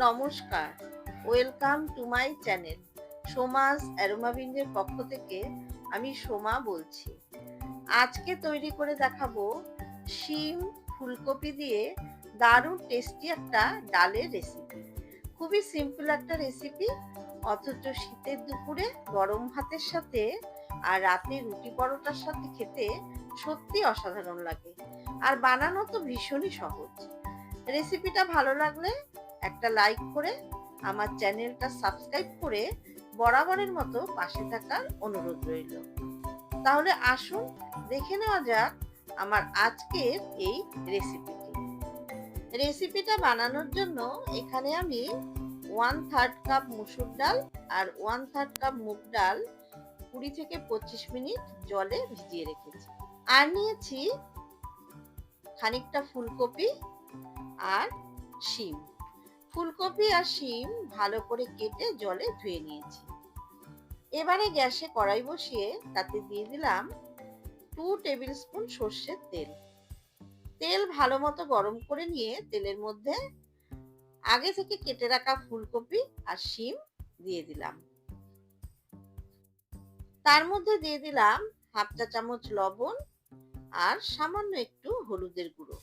নমস্কার, welcome to my channel. সোমাস অ্যারোমাবিন্দের পক্ষ থেকে আমি সোমা বলছি। আজকে তৈরি করে দেখাবো শিম ফুলকপি দিয়ে দারুণ টেস্টি একটা ডালের রেসিপি। খুবই সিম্পল একটা রেসিপি, অথচ শীতের দুপুরে গরম ভাতের সাথে আর রাতে রুটি পরোটার সাথে খেতে সত্যি অসাধারণ লাগে। আর বানানো তো ভীষণই সহজ। রেসিপিটা ভালো লাগলে একটা লাইক করে আমার চ্যানেলটা সাবস্ক্রাইব করে বরাবরের মতো পাশে থাকার অনুরোধ রইল। তাহলে আসুন দেখে নেওয়া যাক আমার আজকের এই রেসিপিটি। রেসিপিটা বানানোর জন্য এখানে আমি 1/3 কাপ মুসুর ডাল আর 1/3 কাপ মুগ ডাল 20 থেকে 25 মিনিট জলে ভিজিয়ে রেখেছি। আর নিয়েছি খানিকটা ফুলকপি আর শিম। ফুলকপি আর শিম ভালো করে কেটে জলে ধুয়ে নিয়েছি। এবারে গ্যাসে কড়াই বসিয়ে তাতে দিয়ে দিলাম 2 টেবিল স্পুন সর্ষের তেল। তেল ভালো মতো গরম করে নিয়ে তেলের মধ্যে আগে থেকে কেটে রাখা ফুলকপি আর শিম দিয়ে দিলাম। তার মধ্যে দিয়ে দিলাম হাফ চা চামচ লবণ আর সামান্য একটু হলুদের গুঁড়ো।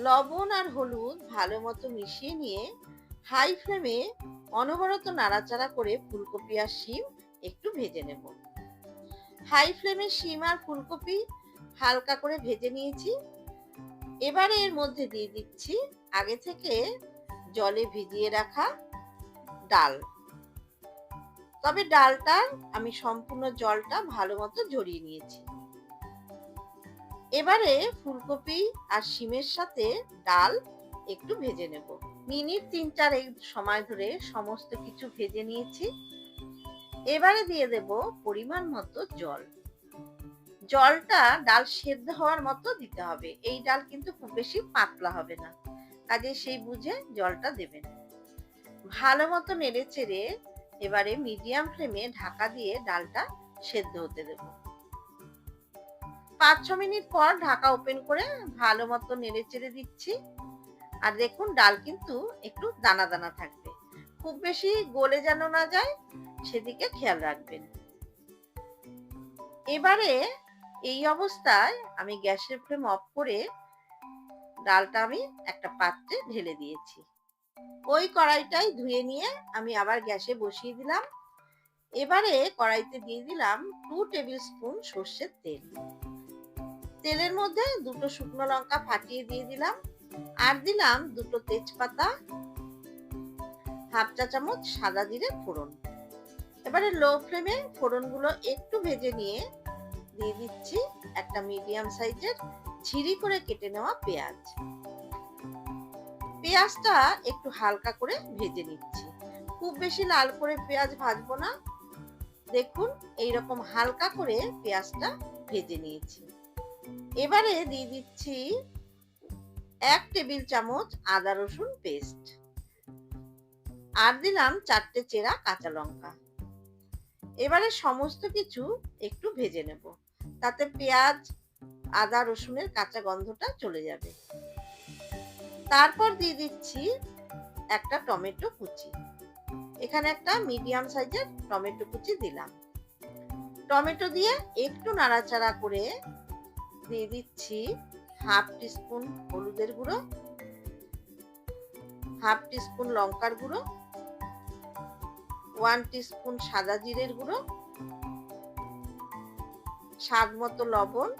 লবণ আর হলুদ ভালো মতো মিশিয়ে নিয়ে হাই ফ্লেমে অনবরত নাড়াচাড়া করে ফুলকপি আর শিম একটু ভেজে নেব। হাই ফ্লেমে শিম আর ফুলকপি হালকা করে ভেজে নিয়েছি। এবারে এর মধ্যে দিয়ে দিচ্ছি আগে থেকে জলে ভিজিয়ে রাখা ডাল। তবে ডালটার আমি সম্পূর্ণ জলটা ভালো মতো ঝরিয়ে নিয়েছি। এবারে ফুলকপি আর শিমের সাথে ডাল একটু ভেজে নেব। মিনিট 3-4 এই সময় ধরে সমস্ত কিছু ভেজে নিয়েছি। এবারে দিয়ে দেব পরিমাণ মতো জল। জলটা ডাল সেদ্ধ হওয়ার মতো দিতে হবে। এই ডাল কিন্তু খুব বেশি পাতলা হবে না, কাজে সেই বুঝে জলটা দেবেন। ভালো মতো নেড়ে চেড়ে এবারে মিডিয়াম ফ্লেমে ঢাকা দিয়ে ডালটা সেদ্ধ হতে দেব। 5-6 মিনিট পর ঢাকা ওপেন করে ভালো মতো নেড়ে চেড়ে দিচ্ছি। আর দেখুন ডাল কিন্তু একটু দানা দানা থাকবে, খুব বেশি গলে যেন না যায় সেদিকে খেয়াল রাখবেন। এবারে এই অবস্থায় আমি গ্যাসের ফ্লেম অফ করে ডালটা আমি একটা পাত্রে ঢেলে দিয়েছি। ওই কড়াইটাই ধুয়ে নিয়ে আমি আবার গ্যাসে বসিয়ে দিলাম। এবারে কড়াইতে দিয়ে দিলাম 2 টেবিল স্পুন সর্ষের তেল। তেলের মধ্যে দুটো শুকনো লঙ্কা ফাটিয়ে দিয়ে দিলাম আর দিলাম দুটো তেজপাতা, হাফ চা চামচ সাদা জিরে ফোড়ন। এবারে লো ফ্লেমে ফোড়নগুলো একটু ভেজে নিয়ে দিয়ে দিচ্ছি একটা মিডিয়াম সাইজের ঝিরি করে কেটে নেওয়া পেঁয়াজ। পেঁয়াজটা একটু হালকা করে ভেজে নিচ্ছি, খুব বেশি লাল করে পেঁয়াজ ভাজবো না। দেখুন এইরকম হালকা করে পেঁয়াজটা ভেজে নিয়েছি। এবারে দিয়ে দিচ্ছি 1 টেবিল চামচ আদা রসুন পেস্ট আর দিলাম 4টে চেরা কাঁচা লঙ্কা। এবারে সমস্ত কিছু একটু ভেজে নেব, তাতে পেঁয়াজ আদা রসুনের কাঁচা গন্ধটা চলে যাবে। তারপর দিয়ে দিচ্ছি একটা টমেটো কুচি। এখানে একটা মিডিয়াম সাইজের টমেটো কুচি দিলাম। টমেটো দিয়ে একটু নাড়াচাড়া করে দিয়ে দিচ্ছি হাফ টিস্পুন হলুদের গুঁড়ো, হাফ টিস্পুন লঙ্কার গুঁড়ো, 1 টিস্পুন সাদা জিরের গুঁড়ো, স্বাদ মতো লবণ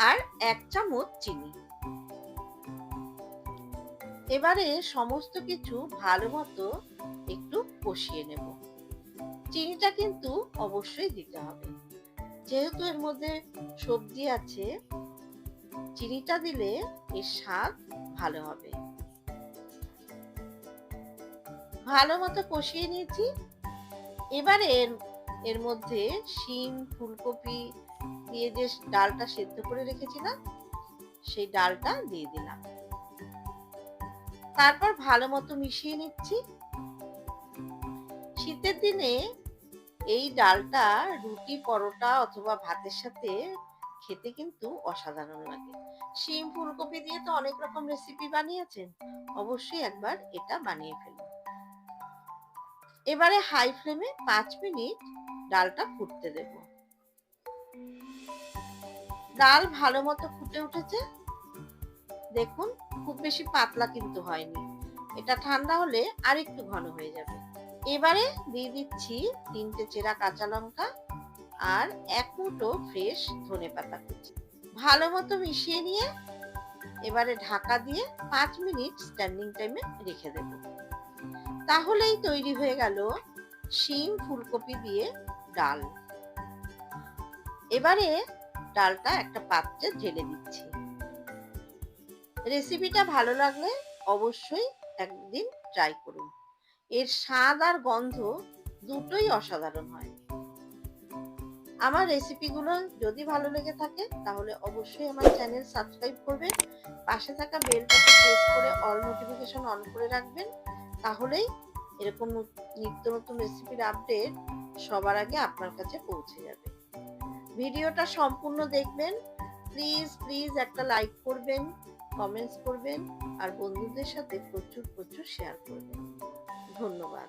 আর 1 চামচ চিনি। এবারে সমস্ত কিছু ভালো মতো একটু কষিয়ে নেব। চিনিটা কিন্তু অবশ্যই দিতে হবে, যেহেতু এর মধ্যে সবজি আছে, চিনিটা দিলে এর স্বাদ ভালো হবে। ভালো মতো কষিয়ে নিয়েছি। এবারে এর মধ্যে শিম ফুলকপি দিয়ে যে ডালটা সেদ্ধ করে রেখেছিলাম সেই ডালটা দিয়ে দিলাম। তারপর ভালো মতো মিশিয়ে নিচ্ছি। শীতের দিনে এই ডালটা রুটি পরোটা অথবা ভাতের সাথে খেতে কিন্তু অসাধারণ লাগে। শিম ফুলকপি দিয়ে তো অনেক রকম রেসিপি বানিয়েছেন, অবশ্যই একবার এটা বানিয়ে ফেলুন। এবারে হাই ফ্লেমে 5 মিনিট ডালটা ফুটতে দেব। ডাল ভালো মতো ফুটে উঠেছে, দেখুন খুব বেশি পাতলা কিন্তু হয়নি। এটা ঠান্ডা হলে আর একটু ঘন হয়ে যাবে। এবারে দিয়ে দিচ্ছি 3টে চেরা কাঁচা লঙ্কা আর 1 মুঠো ফ্রেশ ধনেপাতা কুচি। ভালো মতো মিশিয়ে নিয়ে এবারে ঢাকা দিয়ে 5 মিনিট স্ট্যান্ডিং টাইমে রেখে দেব। তাহলেই তৈরি হয়ে গেল শিম ফুলকপি দিয়ে ডাল। এবারে ডালটা একটা পাত্রে ঢেলে দিচ্ছি। রেসিপিটা ভালো লাগলে অবশ্যই একদিন ট্রাই করুন। এর স্বাদ আর গন্ধ দুটোই অসাধারণ হয়। আমার রেসিপিগুলো যদি ভালো লেগে থাকে তাহলে অবশ্যই আমার চ্যানেল সাবস্ক্রাইব করবেন, পাশে থাকা বেলটাকে প্রেস করে অল নোটিফিকেশন অন করে রাখবেন। তাহলেই এরকম নিত্য নতুন রেসিপির আপডেট সবার আগে আপনার কাছে পৌঁছে যাবে। ভিডিওটা সম্পূর্ণ দেখবেন। প্লিজ প্লিজ একটা লাইক করবেন, কমেন্টস করবেন আর বন্ধুদের সাথে প্রচুর প্রচুর শেয়ার করবেন। ধন্যবাদ।